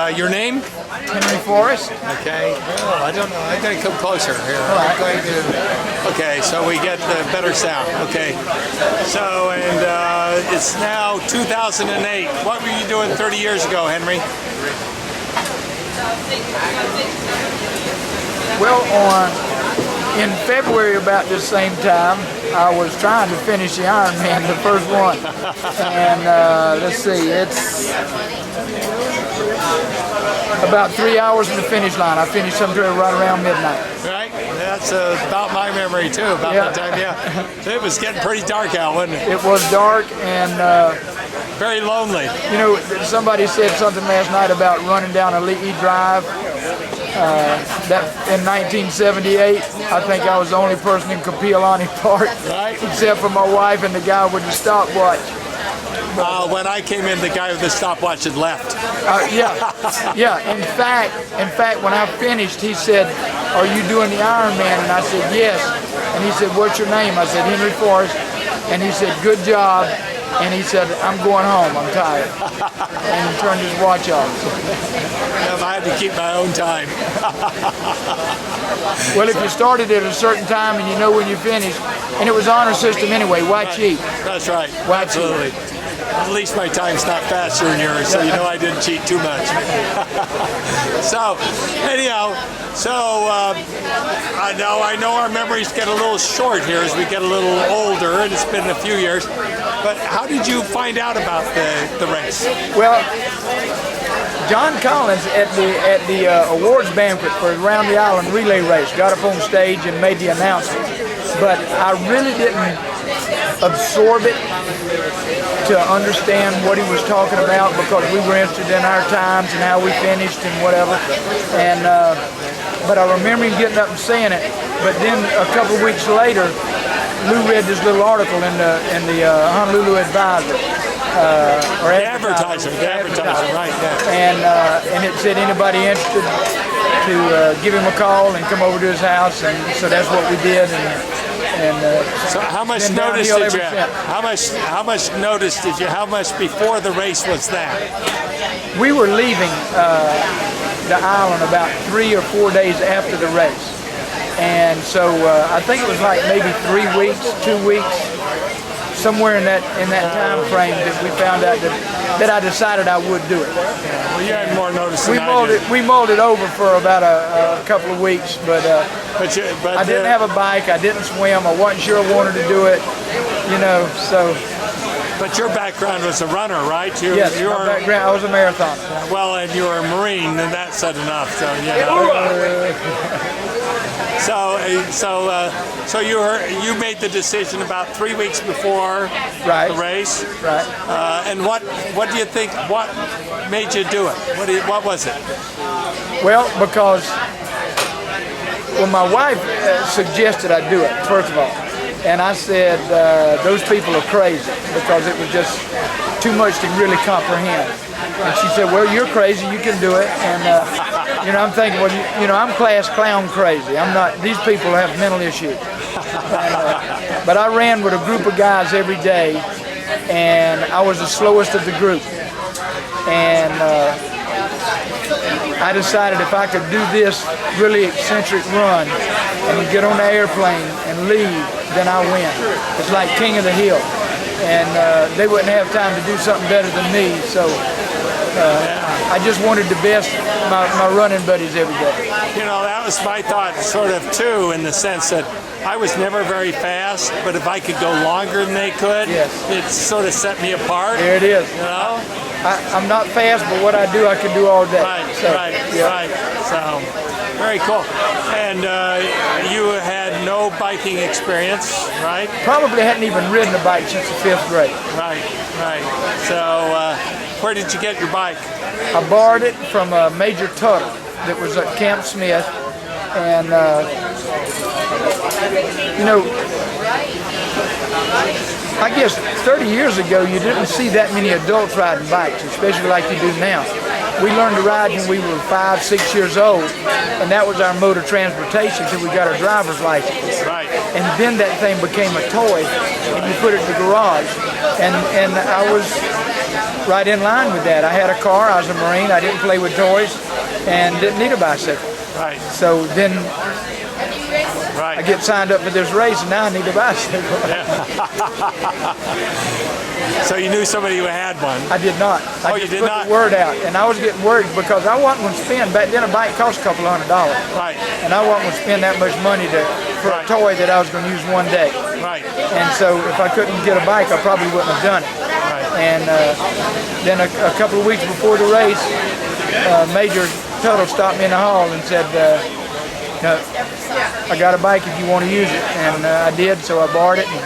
your name? Henry Forrest. Okay. Oh, I don't know. I gotta come closer here. All right. I'm going to. Okay, so we get the better sound. Okay. So, and it's now 2008. What were you doing 30 years ago, Henry? Well, in February about this same time, I was trying to finish the Ironman, the first one. And let's see, it's about 3 hours from the finish line. I finished sometime right around midnight. Right. That's about my memory too. About that time, yeah. It was getting pretty dark out, wasn't it? It was dark and very lonely. You know, somebody said something last night about running down a Lee Drive. That in 1978, I think I was the only person in Kapiolani Park, right, except for my wife and the guy with the stopwatch. When I came in, the guy with the stopwatch had left. Yeah. In fact, when I finished, he said, "Are you doing the Ironman?" And I said, "Yes." And he said, "What's your name?" I said, "Henry Forrest." And he said, "Good job." And he said, "I'm going home, I'm tired." And he turned his watch off. I had to keep my own time. Well, if you started at a certain time and you know when you finish, and it was honor system anyway, why cheat? That's right, absolutely. At least my time's not faster than yours, so you know I didn't cheat too much. So, anyhow, I know our memories get a little short here as we get a little older, and it's been a few years. But how did you find out about the race? Well, John Collins at the awards banquet for the Round the Island relay race got up on stage and made the announcement. But I really didn't absorb it to understand what he was talking about because we were interested in our times and how we finished and whatever. And but I remember him getting up and saying it. But then a couple of weeks later, Lou read this little article in the Honolulu Advisor. The advertiser, right? Yeah. And it said anybody interested to give him a call and come over to his house, and so that's what we did. So how much notice did you have? How much notice did you? How much before the race was that? We were leaving the island about 3 or 4 days after the race, and so I think it was like maybe 3 weeks, 2 weeks, somewhere in that time frame that we found out that I decided I would do it. Well, you had more notice than we mulled it over for about a couple of weeks, but I didn't have a bike, I didn't swim, I wasn't sure I wanted to do it, you know, so. But your background was a runner, right? Yes, my background, I was a marathoner. Well, and you were a Marine, and that said enough, so yeah. So you made the decision about 3 weeks before the race, right? And what do you think? What made you do it? What was it? Well, because my wife suggested I do it first of all, and I said those people are crazy because it was just too much to really comprehend. And she said, "Well, you're crazy. You can do it." And you know, I'm thinking, well, you know, I'm class clown crazy. I'm not. These people have mental issues. But I ran with a group of guys every day, and I was the slowest of the group. And I decided if I could do this really eccentric run and get on the airplane and leave, then I win. It's like King of the Hill. And they wouldn't have time to do something better than me, so I just wanted to best my running buddies every day. You know, that was my thought sort of too, in the sense that I was never very fast, but if I could go longer than they could, it sort of set me apart. There it is. You know? I'm not fast, but what I do, I can do all day. Right. So, very cool. And you had no biking experience, right? Probably hadn't even ridden a bike since the 5th grade. Right. So, where did you get your bike? I borrowed it from Major Tuttle that was at Camp Smith, and you know, I guess 30 years ago you didn't see that many adults riding bikes, especially like you do now. We learned to ride when we were 5, 6 years old, and that was our mode of transportation until we got our driver's license. Right. And then that thing became a toy, and you put it in the garage. And I was right in line with that. I had a car, I was a Marine, I didn't play with toys, and didn't need a bicycle. Right. So then Right. I get signed up for this race, and now I need a bicycle. So you knew somebody who had one. I did not. I you just did put not? the word out, and I was getting worried because I wasn't going to spend. Back then, a bike cost a couple $100, Right. and I wasn't going to spend that much money for a toy that I was going to use one day. Right. And so, if I couldn't get a bike, I probably wouldn't have done it. Right. And then a couple of weeks before the race, Major Tuttle stopped me in the hall and said, "No, I got a bike if you want to use it," and I did. So I borrowed it. And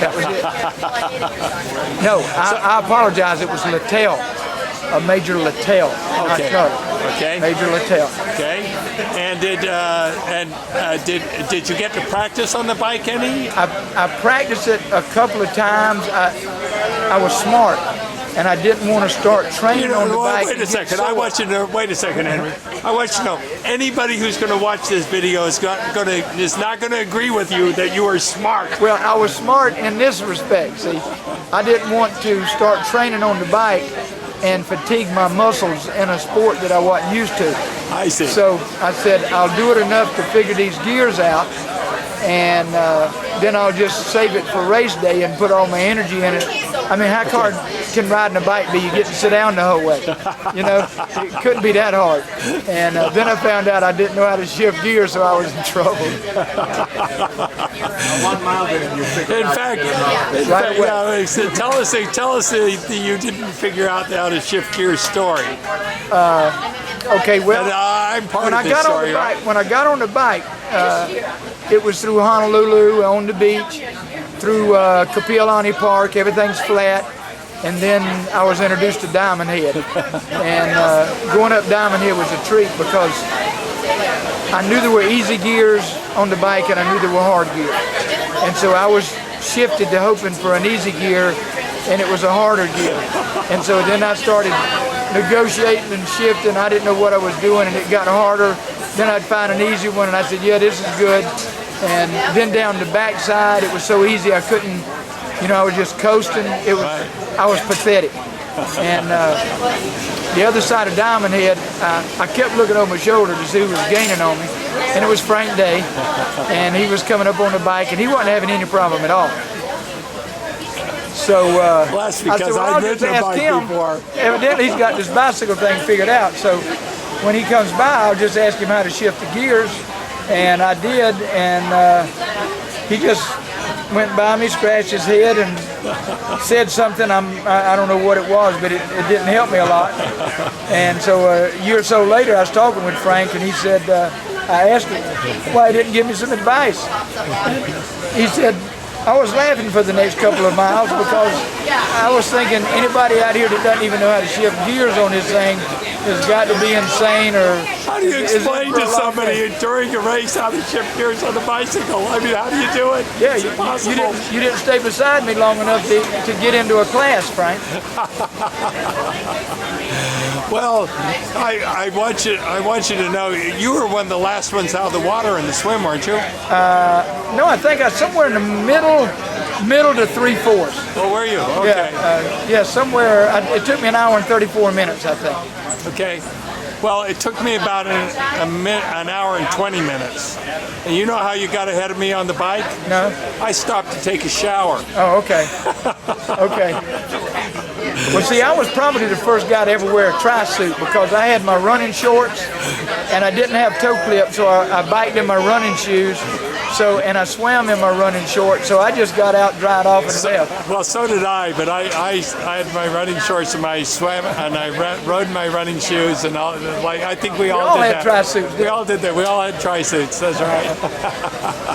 that was it. No, I apologize. It was Littell, Major Littell. Okay. Okay. Major Littell. Okay. And did you get to practice on the bike any? I practiced it a couple of times. I was smart, and I didn't want to start training on the bike. Wait a second. I want you to wait a second, Henry. I want you to know anybody who's going to watch this video is not going to agree with you that you are smart. Well, I was smart in this respect. See, I didn't want to start training on the bike and fatigue my muscles in a sport that I wasn't used to. I see. So I said, I'll do it enough to figure these gears out, and then I'll just save it for race day and put all my energy in it. I mean, how hard can riding a bike be? You get to sit down the whole way. You know, it couldn't be that hard. And then I found out I didn't know how to shift gears, so I was in trouble. 1 mile then you figure In out fact, tell us that you didn't figure out how to shift gear story. Okay, well, I'm part when of I this got on story. the bike, when I got on the bike, it was through Honolulu on the beach, through Kapiolani Park. Everything's flat, and then I was introduced to Diamond Head. And going up Diamond Head was a treat because I knew there were easy gears on the bike, and I knew there were hard gears. And so I was shifted to hoping for an easy gear, and it was a harder gear. And so then I started negotiating and shifting. I didn't know what I was doing, and it got harder. Then I'd find an easy one, and I said, yeah, this is good. And then down the backside, it was so easy I couldn't, I was just coasting. I was pathetic. And the other side of Diamond Head, I kept looking over my shoulder to see who was gaining on me, and it was Frank Day, and he was coming up on the bike, and he wasn't having any problem at all. So that's because I said, well, I'll just ask him. Before. Evidently, he's got this bicycle thing figured out. So when he comes by, I'll just ask him how to shift the gears, and I did, and he just went by me, scratched his head, and said something. I don't know what it was, but it didn't help me a lot. And so a year or so later, I was talking with Frank, and he said, I asked him why he didn't give me some advice. He said, I was laughing for the next couple of miles because I was thinking anybody out here that doesn't even know how to shift gears on this thing has got to be insane. Or how do you explain to somebody during a race how to shift gears on a bicycle? I mean, how do you do it? Yeah, you didn't stay beside me long enough to get into a class, Frank. Well, I want you to know you were one of the last ones out of the water in the swim, weren't you? No, I think I was somewhere in the middle to 3/4. Well, were you? Okay. Yeah, somewhere. It took me an hour and 34 minutes, I think. Okay. Well, it took me about an hour and 20 minutes. And you know how you got ahead of me on the bike? No. I stopped to take a shower. Oh, okay. Okay. Well, see, I was probably the first guy to ever wear a tri-suit because I had my running shorts and I didn't have toe clips, so I biked in my running shoes. And I swam in my running shorts, so I just got out, dried off, and left. Well, so did I, but I had my running shorts and my swam, and I rode my running shoes, and all. Like I think we all did that. We all had tri-suits. We all did that. We all had tri-suits. That's right.